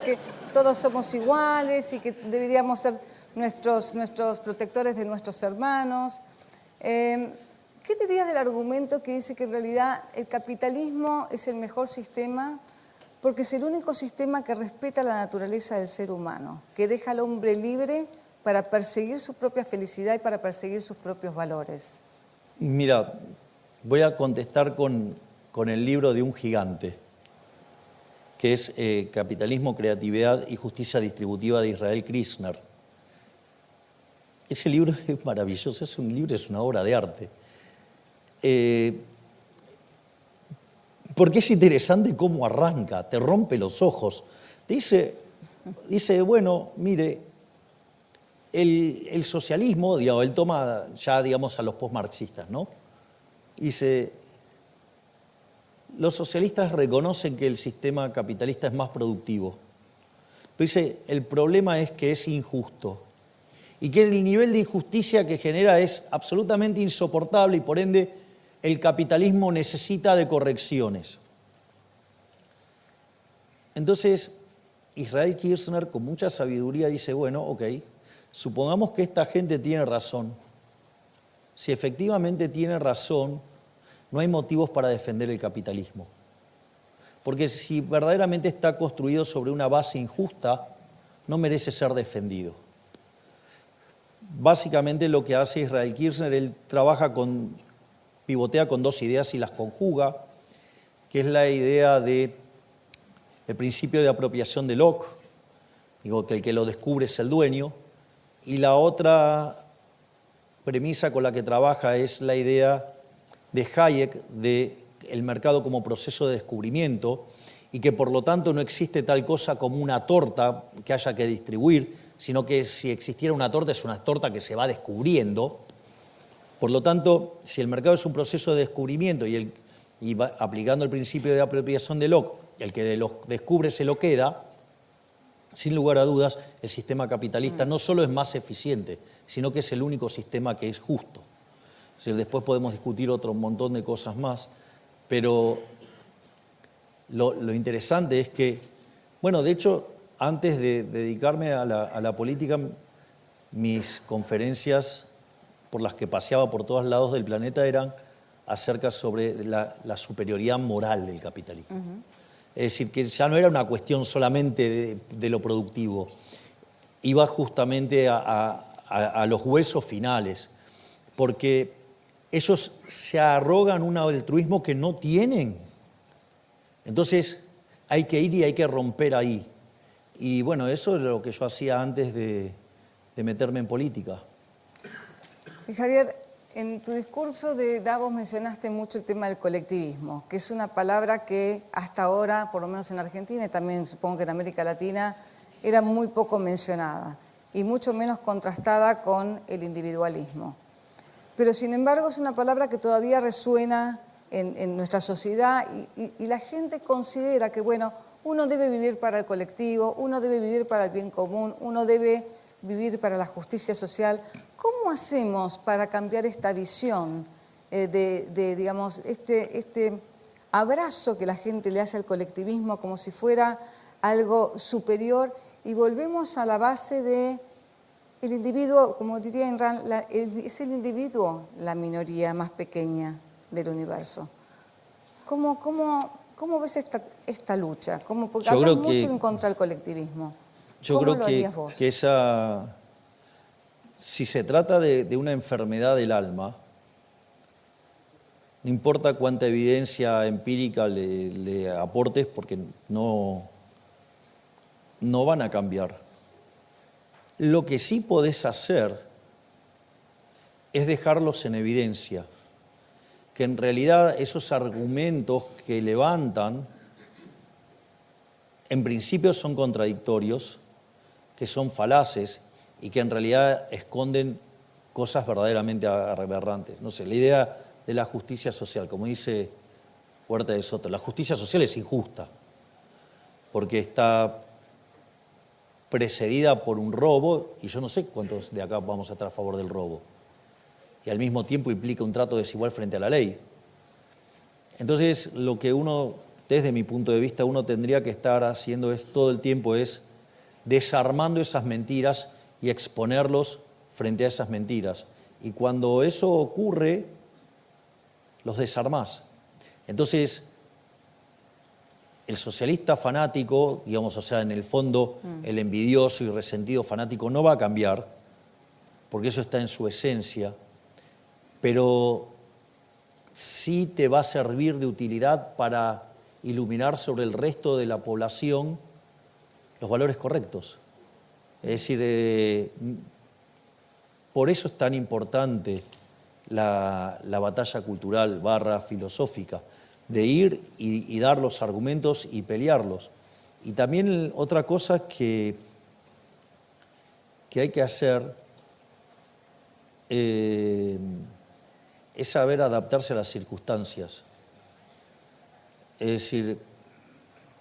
que todos somos iguales y que deberíamos ser nuestros protectores de nuestros hermanos. ¿Qué dirías del argumento que dice que en realidad el capitalismo es el mejor sistema porque es el único sistema que respeta la naturaleza del ser humano, que deja al hombre libre para perseguir su propia felicidad y para perseguir sus propios valores? Mira, voy a contestar con el libro de un gigante, que es Capitalismo, Creatividad y Justicia Distributiva de Israel Kirzner. Ese libro es maravilloso, es un libro, es una obra de arte. Porque es interesante cómo arranca, te rompe los ojos. Dice bueno, mire, el socialismo, digamos, él toma ya, digamos, a los postmarxistas, ¿no? Dice, los socialistas reconocen que el sistema capitalista es más productivo. Pero dice, el problema es que es injusto y que el nivel de injusticia que genera es absolutamente insoportable y por ende el capitalismo necesita de correcciones. Entonces, Israel Kirzner con mucha sabiduría dice, bueno, ok, supongamos que esta gente tiene razón. Si efectivamente tiene razón, no hay motivos para defender el capitalismo. Porque si verdaderamente está construido sobre una base injusta, no merece ser defendido. Básicamente lo que hace Israel Kirzner, él pivotea con dos ideas y las conjuga, que es la idea del principio de apropiación de Locke, digo que el que lo descubre es el dueño, y la otra premisa con la que trabaja es la idea de Hayek de el mercado como proceso de descubrimiento y que por lo tanto no existe tal cosa como una torta que haya que distribuir, sino que si existiera una torta es una torta que se va descubriendo. Por lo tanto, si el mercado es un proceso de descubrimiento y aplicando el principio de apropiación de Locke, el que lo descubre se lo queda, sin lugar a dudas, el sistema capitalista no solo es más eficiente, sino que es el único sistema que es justo. Es decir, después podemos discutir otro montón de cosas más, pero lo interesante es que, bueno, de hecho, antes de dedicarme a la política, mis conferencias por las que paseaba por todos lados del planeta eran acerca sobre la superioridad moral del capitalismo. Es decir, que ya no era una cuestión solamente de lo productivo, iba justamente a los huesos finales, porque ellos se arrogan un altruismo que no tienen. Entonces hay que ir y hay que romper ahí. Y bueno, eso es lo que yo hacía antes de meterme en política. Y Javier, en tu discurso de Davos mencionaste mucho el tema del colectivismo, que es una palabra que hasta ahora, por lo menos en Argentina y también supongo que en América Latina, era muy poco mencionada y mucho menos contrastada con el individualismo. Pero sin embargo es una palabra que todavía resuena en nuestra sociedad y la gente considera que, bueno, uno debe vivir para el colectivo, uno debe vivir para el bien común, uno debe vivir para la justicia social. ¿Cómo hacemos para cambiar esta visión digamos, este abrazo que la gente le hace al colectivismo como si fuera algo superior y volvemos a la base de el individuo, como diría Ayn Rand, es el individuo la minoría más pequeña del universo? ¿Cómo ves esta lucha? Porque hablas mucho en contra del colectivismo. Yo creo que si se trata de una enfermedad del alma, no importa cuánta evidencia empírica le aportes, porque no van a cambiar. Lo que sí podés hacer es dejarlos en evidencia, que en realidad esos argumentos que levantan, en principio son contradictorios, que son falaces y que en realidad esconden cosas verdaderamente aberrantes. No sé, la idea de la justicia social, como dice Huerta de Soto, la justicia social es injusta porque está precedida por un robo y yo no sé cuántos de acá vamos a estar a favor del robo y al mismo tiempo implica un trato desigual frente a la ley. Entonces, lo que uno desde mi punto de vista, uno tendría que estar haciendo todo el tiempo es desarmando esas mentiras y exponerlos frente a esas mentiras. Y cuando eso ocurre, los desarmás. Entonces, el socialista fanático, digamos, o sea, en el fondo, el envidioso y resentido fanático no va a cambiar, porque eso está en su esencia, pero sí te va a servir de utilidad para iluminar sobre el resto de la población los valores correctos. Es decir, por eso es tan importante la batalla cultural / filosófica, de ir y dar los argumentos y pelearlos. Y también otra cosa que hay que hacer es saber adaptarse a las circunstancias. Es decir,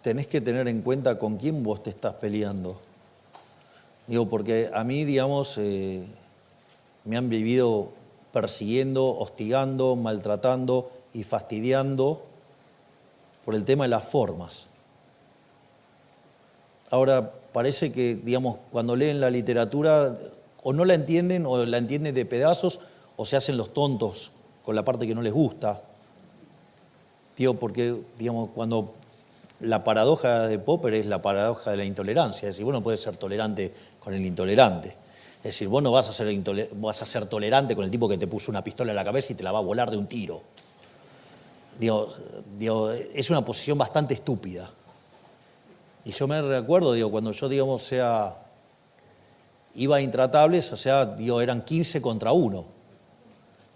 tenés que tener en cuenta con quién vos te estás peleando. Digo, porque a mí, digamos, me han vivido persiguiendo, hostigando, maltratando y fastidiando por el tema de las formas. Ahora, parece que, digamos, cuando leen la literatura o no la entienden o la entienden de pedazos o se hacen los tontos con la parte que no les gusta. Digo, porque, digamos, cuando la paradoja de Popper es la paradoja de la intolerancia, es decir, vos no podés ser tolerante con el intolerante. Es decir, vos no vas a ser tolerante con el tipo que te puso una pistola en la cabeza y te la va a volar de un tiro. Digo, es una posición bastante estúpida. Y yo me recuerdo, cuando yo, digamos, iba a Intratables, eran 15 contra 1.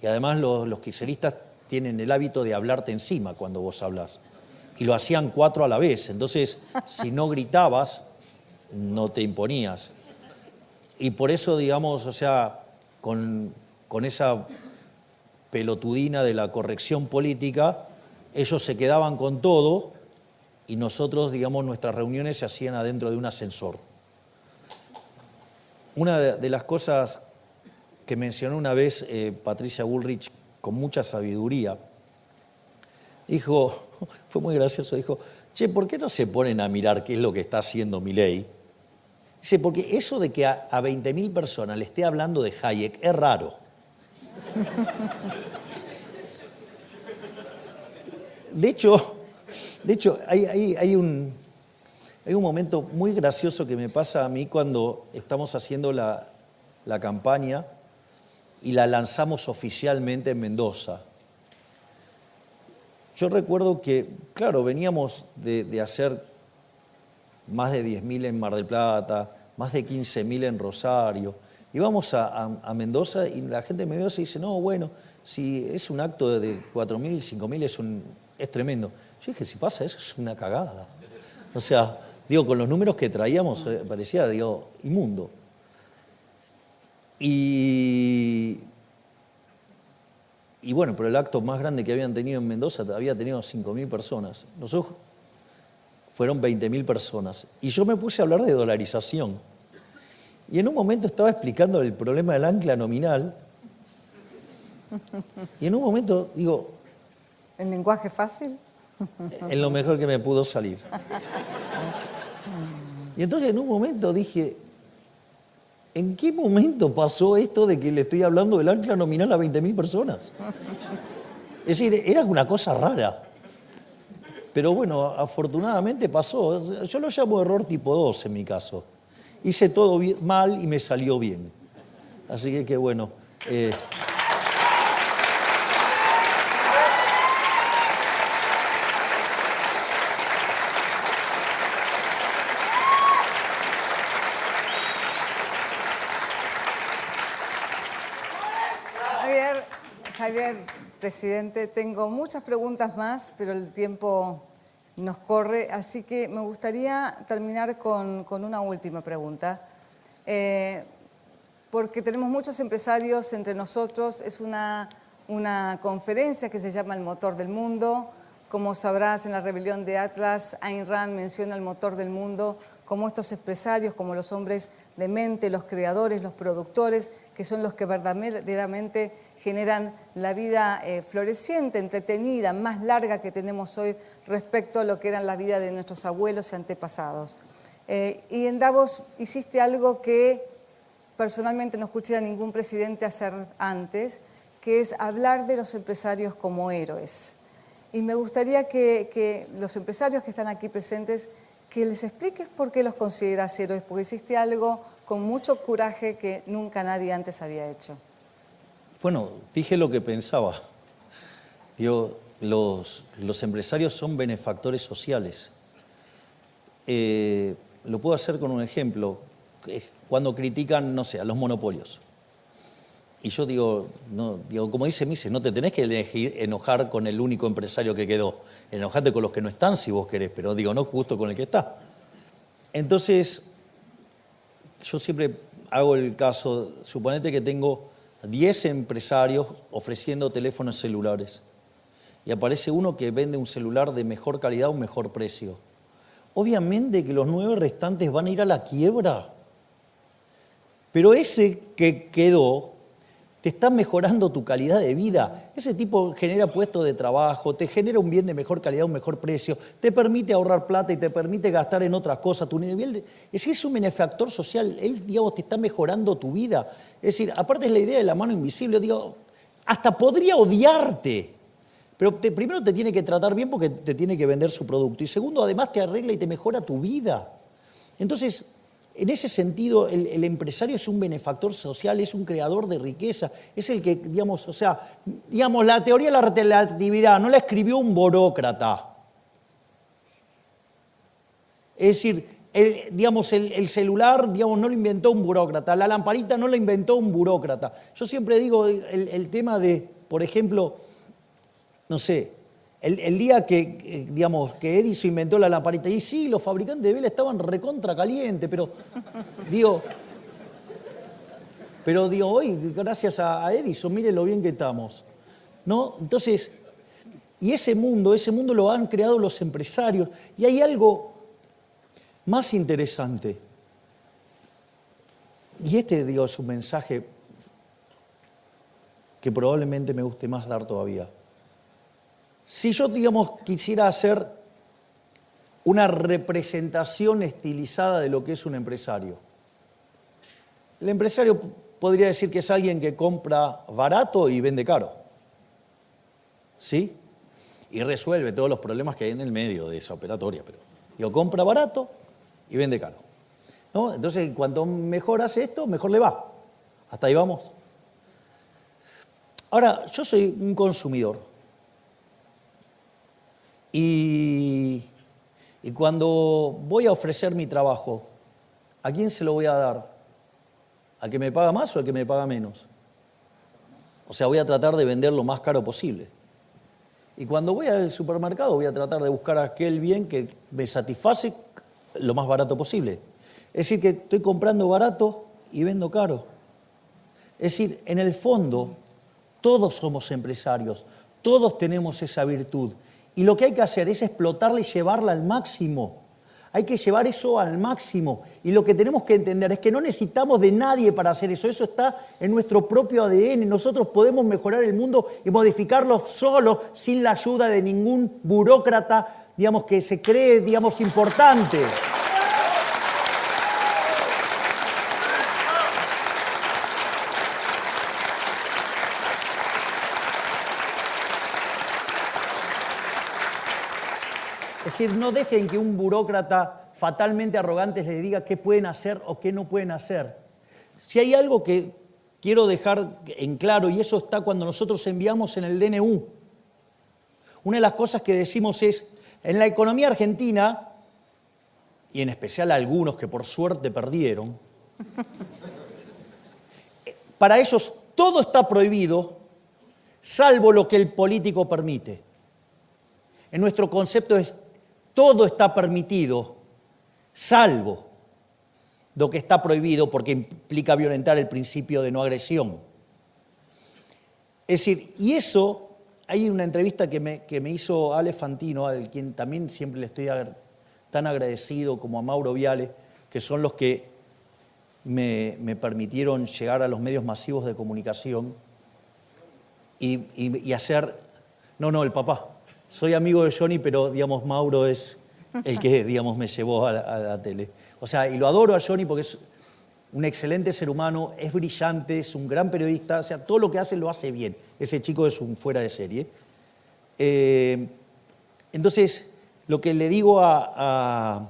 Y además los kirchneristas tienen el hábito de hablarte encima cuando vos hablás. Y lo hacían 4 a la vez. Entonces, si no gritabas, no te imponías. Y por eso, digamos, con esa pelotudina de la corrección política, ellos se quedaban con todo y nosotros, digamos, nuestras reuniones se hacían adentro de un ascensor. Una de las cosas que mencionó una vez Patricia Bullrich con mucha sabiduría, dijo, fue muy gracioso, dijo, che, ¿por qué no se ponen a mirar qué es lo que está haciendo Milei? Dice, porque eso de que a 20.000 personas le esté hablando de Hayek es raro. De hecho hay un momento muy gracioso que me pasa a mí cuando estamos haciendo la campaña y la lanzamos oficialmente en Mendoza. Yo recuerdo que, claro, veníamos de hacer más de 10.000 en Mar del Plata, más de 15.000 en Rosario. Íbamos a Mendoza y la gente de Mendoza dice, no, bueno, si es un acto de 4.000, 5.000 es tremendo. Yo dije, si pasa eso es una cagada. O sea, con los números que traíamos parecía, inmundo. Y bueno, pero el acto más grande que habían tenido en Mendoza había tenido 5.000 personas. Nosotros fueron 20.000 personas. Y yo me puse a hablar de dolarización. Y en un momento estaba explicando el problema del ancla nominal. Y en un momento digo... ¿En lenguaje fácil? En lo mejor que me pudo salir. Y entonces en un momento dije, ¿en qué momento pasó esto de que le estoy hablando del ancla nominal a 20.000 personas? Es decir, era una cosa rara. Pero bueno, afortunadamente pasó. Yo lo llamo error tipo 2 en mi caso. Hice todo mal y me salió bien. Así que bueno. Javier, presidente, tengo muchas preguntas más, pero el tiempo nos corre, así que me gustaría terminar con una última pregunta. Porque tenemos muchos empresarios entre nosotros, es una conferencia que se llama El Motor del Mundo, Como sabrás, en la rebelión de Atlas, Ayn Rand menciona el motor del mundo como estos empresarios, como los hombres de mente, los creadores, los productores, que son los que verdaderamente generan la vida floreciente, entretenida, más larga que tenemos hoy respecto a lo que eran la vida de nuestros abuelos y antepasados. Y en Davos hiciste algo que personalmente no escuché a ningún presidente hacer antes, que es hablar de los empresarios como héroes. Y me gustaría que los empresarios que están aquí presentes, que les expliques por qué los consideras héroes, porque hiciste algo con mucho coraje que nunca nadie antes había hecho. Bueno, dije lo que pensaba. Digo, los empresarios son benefactores sociales. Lo puedo hacer con un ejemplo. Cuando critican, no sé, a los monopolios. Y yo digo, como dice Mises, no te tenés que enojar con el único empresario que quedó. Enojate con los que no están si vos querés, pero no justo con el que está. Entonces, yo siempre hago el caso, suponete que tengo 10 empresarios ofreciendo teléfonos celulares y aparece uno que vende un celular de mejor calidad a un mejor precio. Obviamente que los 9 restantes van a ir a la quiebra. Pero ese que quedó te está mejorando tu calidad de vida. Ese tipo genera puestos de trabajo, te genera un bien de mejor calidad, un mejor precio, te permite ahorrar plata y te permite gastar en otras cosas. Tu nivel es un benefactor social, él, te está mejorando tu vida. Es decir, aparte es la idea de la mano invisible, hasta podría odiarte, pero primero te tiene que tratar bien porque te tiene que vender su producto y segundo, además te arregla y te mejora tu vida. Entonces, en ese sentido, el empresario es un benefactor social, es un creador de riqueza, es el que, la teoría de la relatividad no la escribió un burócrata. Es decir, el celular, no lo inventó un burócrata, la lamparita no la inventó un burócrata. Yo siempre digo el tema de, por ejemplo, no sé, el día que Edison inventó la lamparita, y sí, los fabricantes de vela estaban recontra calientes, pero hoy, gracias a Edison, miren lo bien que estamos, ¿no? Entonces, y ese mundo lo han creado los empresarios, y hay algo más interesante, y es un mensaje que probablemente me guste más dar todavía. Si yo, quisiera hacer una representación estilizada de lo que es un empresario, el empresario podría decir que es alguien que compra barato y vende caro, ¿sí? Y resuelve todos los problemas que hay en el medio de esa operatoria, pero compra barato y vende caro, ¿no? Entonces, cuanto mejor hace esto, mejor le va. ¿Hasta ahí vamos? Ahora, yo soy un consumidor. Y cuando voy a ofrecer mi trabajo, ¿a quién se lo voy a dar? ¿Al que me paga más o al que me paga menos? O sea, voy a tratar de vender lo más caro posible. Y cuando voy al supermercado voy a tratar de buscar aquel bien que me satisface lo más barato posible. Es decir, que estoy comprando barato y vendo caro. Es decir, en el fondo, todos somos empresarios, todos tenemos esa virtud. Y lo que hay que hacer es explotarla y llevarla al máximo. Hay que llevar eso al máximo. Y lo que tenemos que entender es que no necesitamos de nadie para hacer eso. Eso está en nuestro propio ADN. Nosotros podemos mejorar el mundo y modificarlo solos, sin la ayuda de ningún burócrata, que se cree, importante. Es decir, no dejen que un burócrata fatalmente arrogante les diga qué pueden hacer o qué no pueden hacer. Si hay algo que quiero dejar en claro, y eso está cuando nosotros enviamos en el DNU, una de las cosas que decimos es, en la economía argentina, y en especial algunos que por suerte perdieron, para ellos todo está prohibido, salvo lo que el político permite. En nuestro concepto es todo está permitido, salvo lo que está prohibido porque implica violentar el principio de no agresión. Es decir, y eso hay una entrevista que me hizo Ale Fantino, al quien también siempre le estoy tan agradecido, como a Mauro Viale, que son los que me permitieron llegar a los medios masivos de comunicación y hacer... No, el papá. Soy amigo de Johnny, pero, digamos, Mauro es el que, digamos, me llevó a la tele. O sea, y lo adoro a Johnny porque es un excelente ser humano, es brillante, es un gran periodista, o sea, todo lo que hace lo hace bien. Ese chico es un fuera de serie. Entonces, lo que le digo a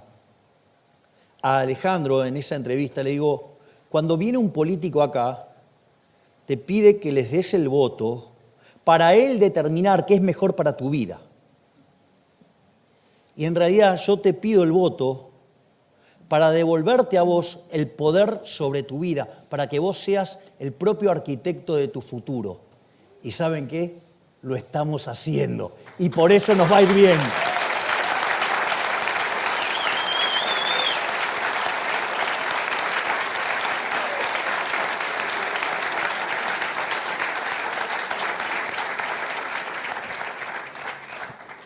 Alejandro en esa entrevista, le digo, cuando viene un político acá, te pide que les des el voto para él determinar qué es mejor para tu vida. Y en realidad yo te pido el voto para devolverte a vos el poder sobre tu vida, para que vos seas el propio arquitecto de tu futuro. ¿Y saben qué? Lo estamos haciendo. Y por eso nos va a ir bien.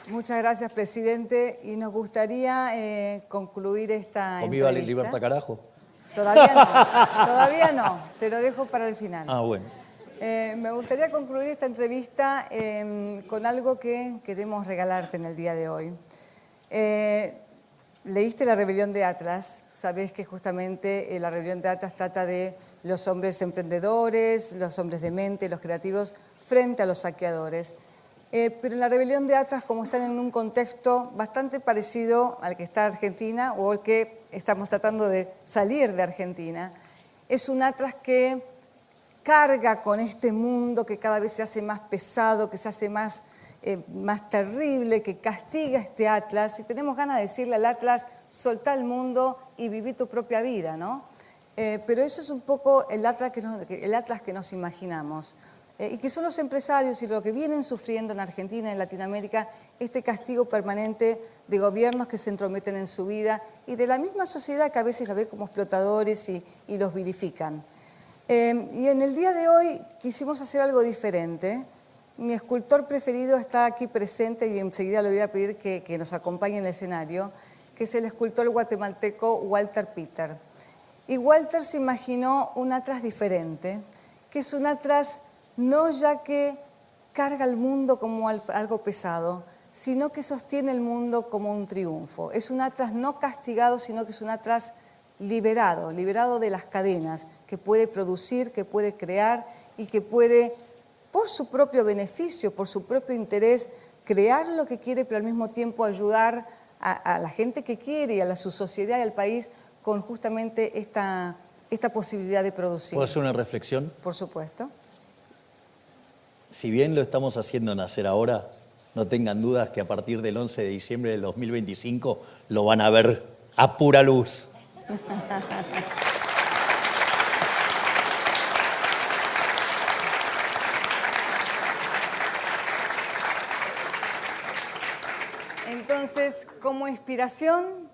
Muchas gracias, presidente. Y nos gustaría concluir esta ¿Conviva la entrevista. libertad, carajo? Todavía no. Te lo dejo para el final. Ah, bueno. Me gustaría concluir esta entrevista con algo que queremos regalarte en el día de hoy. Leíste La Rebelión de Atlas. Sabés que justamente La Rebelión de Atlas trata de los hombres emprendedores, los hombres de mente, los creativos, frente a los saqueadores. Pero en La Rebelión de Atlas, como están en un contexto bastante parecido al que está Argentina o al que estamos tratando de salir de Argentina, es un Atlas que carga con este mundo que cada vez se hace más pesado, que se hace más terrible, que castiga este Atlas. Y tenemos ganas de decirle al Atlas, soltá el mundo y viví tu propia vida, ¿no? Pero eso es un poco el Atlas que nos imaginamos. Y que son los empresarios y lo que vienen sufriendo en Argentina y en Latinoamérica, este castigo permanente de gobiernos que se entrometen en su vida y de la misma sociedad que a veces los ve como explotadores y los vilifican. Y en el día de hoy quisimos hacer algo diferente. Mi escultor preferido está aquí presente y enseguida le voy a pedir que nos acompañe en el escenario, que es el escultor guatemalteco Walter Peter. Y Walter se imaginó un Atlas diferente, que es un Atlas no ya que carga el mundo como algo pesado, sino que sostiene el mundo como un triunfo. Es un Atlas no castigado, sino que es un Atlas liberado de las cadenas, que puede producir, que puede crear y que puede, por su propio beneficio, por su propio interés, crear lo que quiere, pero al mismo tiempo ayudar a la gente que quiere y a su sociedad y al país con justamente esta posibilidad de producir. ¿Puedo hacer una reflexión? Por supuesto. Si bien lo estamos haciendo nacer ahora, no tengan dudas que a partir del 11 de diciembre del 2025 lo van a ver a pura luz. Entonces, como inspiración,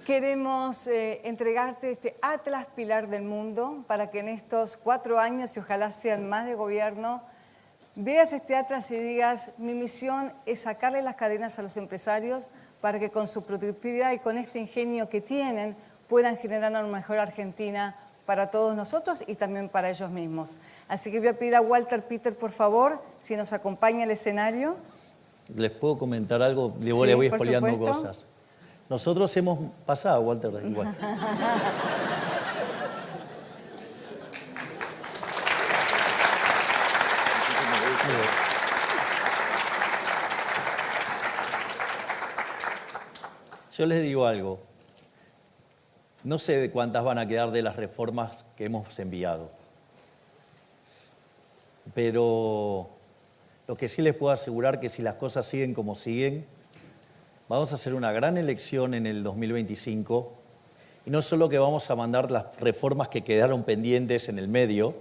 queremos entregarte este Atlas Pilar del Mundo para que en estos 4 años, y ojalá sean más de gobierno, veas este Atlas y digas, mi misión es sacarle las cadenas a los empresarios para que con su productividad y con este ingenio que tienen puedan generar una mejor Argentina para todos nosotros y también para ellos mismos. Así que voy a pedir a Walter Peter, por favor, si nos acompaña al escenario. ¿Les puedo comentar algo? Le Sí, voy por spoileando supuesto. cosas. Nosotros hemos pasado, Walter, igual. Yo les digo algo. No sé de cuántas van a quedar de las reformas que hemos enviado. Pero lo que sí les puedo asegurar que si las cosas siguen como siguen, vamos a hacer una gran elección en el 2025 y no solo que vamos a mandar las reformas que quedaron pendientes en el medio,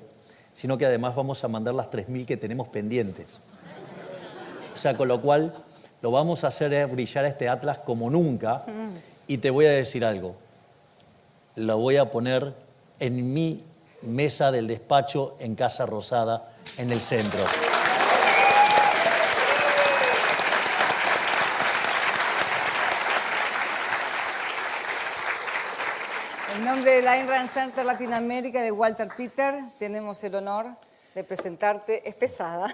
sino que además vamos a mandar las 3.000 que tenemos pendientes. O sea, con lo cual lo vamos a hacer brillar este Atlas como nunca. Y te voy a decir algo. Lo voy a poner en mi mesa del despacho en Casa Rosada, en el centro. En nombre de la Ayn Rand Center Latinoamérica de Walter Peter, tenemos el honor de presentarte, es pesada,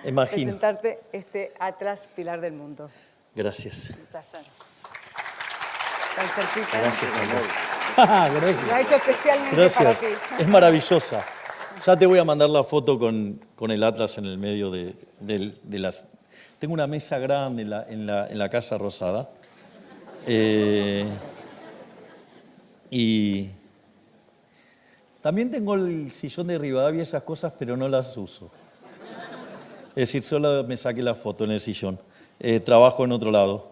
Imagino. presentarte este Atlas Pilar del Mundo. Gracias. Un placer. Walter Peter. Gracias, Walter. Gracias. Lo ha hecho especialmente Gracias. para ti. Es maravillosa. Ya te voy a mandar la foto con el Atlas en el medio de las... Tengo una mesa grande en la Casa Rosada. Y también tengo el sillón de Rivadavia y esas cosas, pero no las uso. Es decir, solo me saqué la foto en el sillón. Trabajo en otro lado.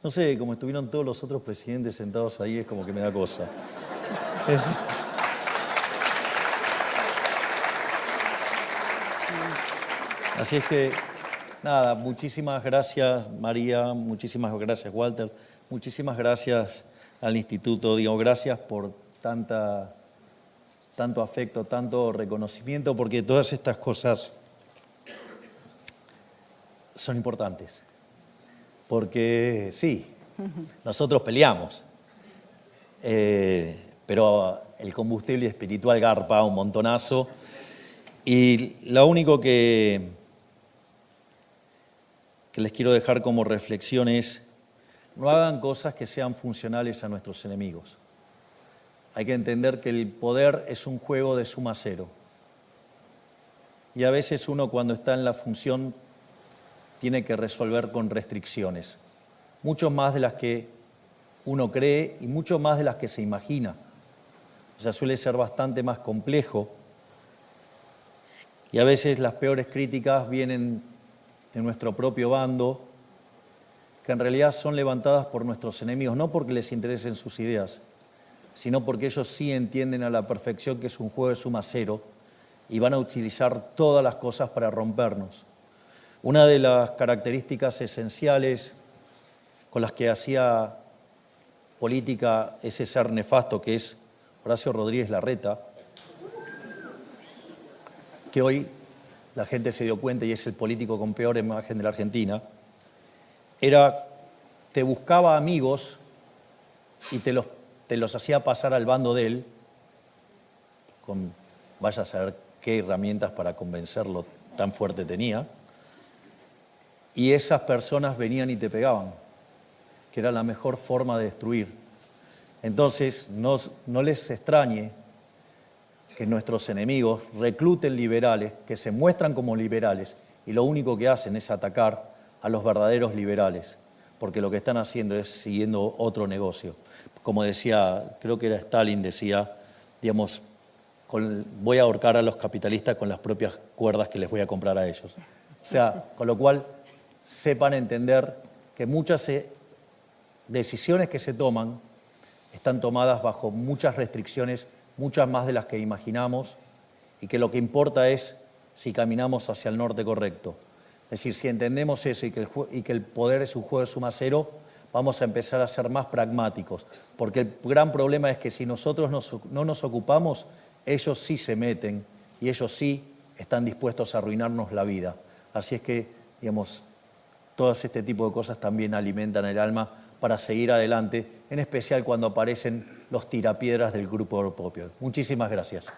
No sé, como estuvieron todos los otros presidentes sentados ahí, es como que me da cosa. Así es que, nada, muchísimas gracias María, muchísimas gracias Walter, muchísimas gracias al Instituto, digo, gracias por tanto afecto, tanto reconocimiento, porque todas estas cosas son importantes. Porque sí, nosotros peleamos, pero el combustible espiritual garpa un montonazo, y lo único que les quiero dejar como reflexión es: no hagan cosas que sean funcionales a nuestros enemigos. Hay que entender que el poder es un juego de suma cero. Y a veces uno, cuando está en la función, tiene que resolver con restricciones, mucho más de las que uno cree y mucho más de las que se imagina. O sea, suele ser bastante más complejo. Y a veces las peores críticas vienen de nuestro propio bando, que en realidad son levantadas por nuestros enemigos, no porque les interesen sus ideas, sino porque ellos sí entienden a la perfección que es un juego de suma cero y van a utilizar todas las cosas para rompernos. Una de las características esenciales con las que hacía política ese ser nefasto que es Horacio Rodríguez Larreta, que hoy la gente se dio cuenta y es el político con peor imagen de la Argentina, era, te buscaba amigos y te los hacía pasar al bando de él, con vaya a saber qué herramientas para convencerlo tan fuerte tenía, y esas personas venían y te pegaban, que era la mejor forma de destruir. Entonces, no les extrañe que nuestros enemigos recluten liberales, que se muestran como liberales, y lo único que hacen es atacar a los verdaderos liberales, porque lo que están haciendo es siguiendo otro negocio. Como decía, creo que era Stalin, decía, digamos, voy a ahorcar a los capitalistas con las propias cuerdas que les voy a comprar a ellos. O sea, con lo cual, sepan entender que muchas decisiones que se toman están tomadas bajo muchas restricciones, muchas más de las que imaginamos, y que lo que importa es si caminamos hacia el norte correcto. Es decir, si entendemos eso y que el poder es un juego de suma cero, vamos a empezar a ser más pragmáticos, porque el gran problema es que si nosotros no nos ocupamos, ellos sí se meten y ellos sí están dispuestos a arruinarnos la vida. Así es que, digamos, todo este tipo de cosas también alimentan el alma para seguir adelante, en especial cuando aparecen los tirapiedras del grupo propio. Muchísimas gracias.